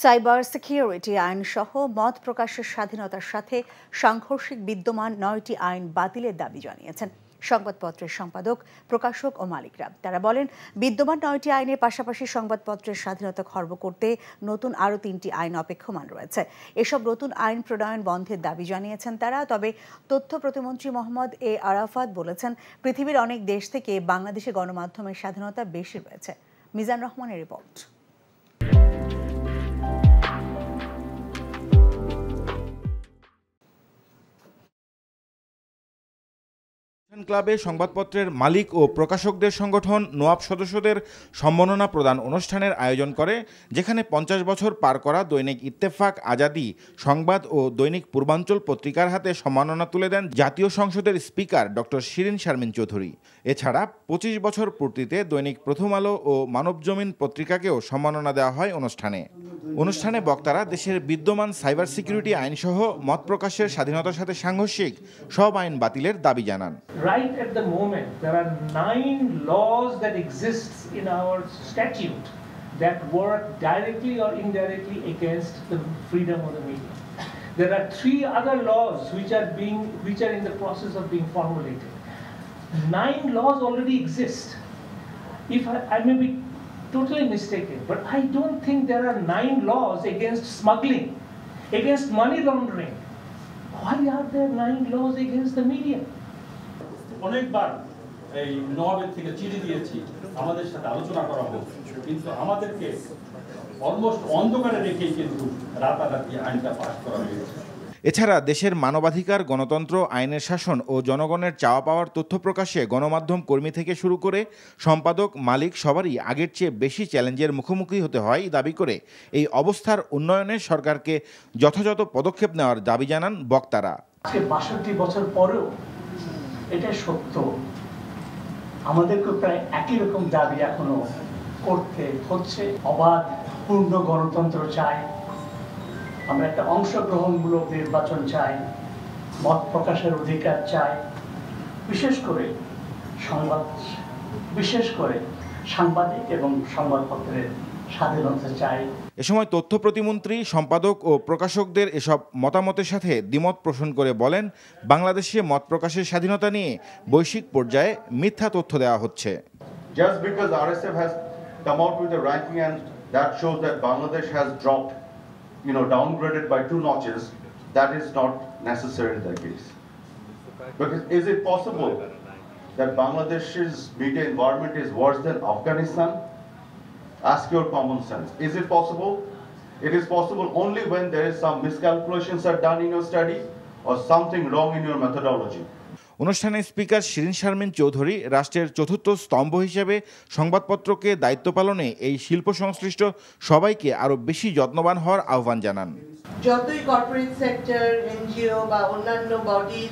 Cyber security আইন সহ মত প্রকাশের স্বাধীনতার সাথে সাংঘর্ষিক বিদ্যমান 9টি আইন বাতিলের দাবি জানিয়েছেন সংবাদপত্রের সম্পাদক, প্রকাশক ও মালিকরা। তারা বলেন, বিদ্যমান 9টি আইনের পাশাপাশি সংবাদপত্রের স্বাধীনতা খর্ব করতে নতুন আরও 3টি আইন অপেক্ষমান রয়েছে। এসব নতুন আইন প্রণয়ন বন্ধের দাবি জানিয়েছেন তারা। তবে তথ্য প্রতিমন্ত্রী মোহাম্মদ এ আরাফাত বলেছেন, পৃথিবীর অনেক দেশ থেকে বাংলাদেশে গণমাধ্যমের স্বাধীনতা বেশি রয়েছে। মিজান রহমানের রিপোর্ট। ক্লাবে সংবাদপত্রের মালিক ও প্রকাশকদের সংগঠন নোয়াব সদস্যদের সম্মাননা প্রদান অনুষ্ঠানের আয়োজন করে, যেখানে 50 বছর পার করা দৈনিক ইত্তেফাক, আজাদী, সংবাদ ও দৈনিক পূর্বাঞ্চল পত্রিকার হাতে সম্মাননা তুলে দেন জাতীয় সংসদের স্পিকার ডক্টর শিরিন শারমিন চৌধুরী। এছাড়া 25 বছর পূর্তিতে দৈনিক প্রথম আলো ও মানবজমিন পত্রিকাকেও সম্মাননা দেওয়া হয় অনুষ্ঠানে বক্তারা দেশের বিদ্যমান সাইবার সিকিউরিটি আইন সহ মত প্রকাশের স্বাধীনতার সাথে সাংঘর্ষিক সব আইন বাতিলের দাবি জানান। Right at the moment, there are 9 laws that exist in our statute that work directly or indirectly against the freedom of the media. There are 3 other laws which are in the process of being formulated. 9 laws already exist. If I may be totally mistaken, but I don't think there are 9 laws against smuggling, against money laundering. Why are there 9 laws against the media? অনেকবার এই নবাবের থেকে চিঠি দিয়েছি, আমাদের সাথে আলোচনা করা হোক, কিন্তু আমাদেরকে অলমোস্ট অন্ধকারে রেখেই কিন্তু রাতারাতি আইনটা পাস করা হয়েছে। এছাড়া দেশের মানবাধিকার, গণতন্ত্র, আইনের শাসন ও জনগণের চাওয়া পাওয়ার তথ্য প্রকাশে গণমাধ্যম কর্মী থেকে শুরু করে সম্পাদক, মালিক সবারই আগের চেয়ে বেশি চ্যালেঞ্জের মুখোমুখি হতে হয় দাবি করে এই অবস্থার উন্নয়নে সরকারকে যথাযথ পদক্ষেপ নেওয়ার দাবি জানান বক্তারা। 62 বছর পরেও এটা সত্য, আমাদেরকে প্রায় একই রকম দাবি এখনো করতে হচ্ছে। অবাধ পূর্ণ গণতন্ত্র চাই, আমরা একটা অংশগ্রহণমূলক নির্বাচন চাই, মত প্রকাশের অধিকার চাই, বিশেষ করে সাংবাদিক এবং সংবাদপত্রের স্বাধীনতা চাই। এ সময় তথ্য প্রতিমন্ত্রী, সম্পাদক ও প্রকাশকদের এসব মতামতের সাথে দ্বিমত পোষণ করে বলেন, বাংলাদেশে মত প্রকাশের স্বাধীনতা নিয়ে বৈশ্বিক পর্যায়ে মিথ্যা তথ্য দেওয়া হচ্ছে। Just because RSF has come out with a ranking and that shows that Bangladesh has dropped, downgraded by 2 notches, that is not necessarily the case. Because is it possible that Bangladesh's media environment is worse than Afghanistan? Ask your common sense. Is it possible? It is possible only when there is some miscalculations are done in your study or something wrong in your methodology. অনুষ্ঠানে speaker Shirin Sharmin Chowdhury রাষ্ট্রের চতুর্থ স্তম্ভ হিসেবে সংবাদপত্রকে দায়িত্ব পালনে এই শিল্প সংশ্লিষ্ট সবাইকে আরও বেশি যত্নবান হওয়ার আহ্বান জানান। যতই কর্পোরেট সেক্টর, এনজিও বা অন্যান্য বডি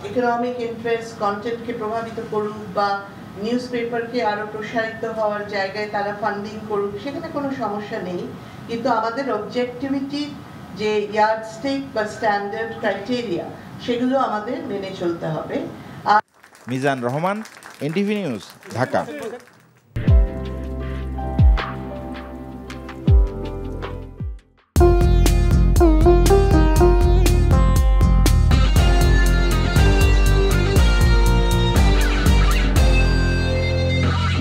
ইকোনমিক ইন্টারেস্ট কন্টেন্টকে প্রভাবিত করুক বা নিউজ পেপারকে আরও প্রসারিত হওয়ার জায়গায় তারা ফান্ডিং করুক, সেখানে কোনো সমস্যা নেই, কিন্তু আমাদের অবজেক্টিভিটি যে ইয়ার্ডস্টিক বা স্ট্যান্ডার্ড ক্রাইটেরিয়া, সেগুলো আমাদের মেনে চলতে হবে। Mizan Rahman, NTV news, Dhaka.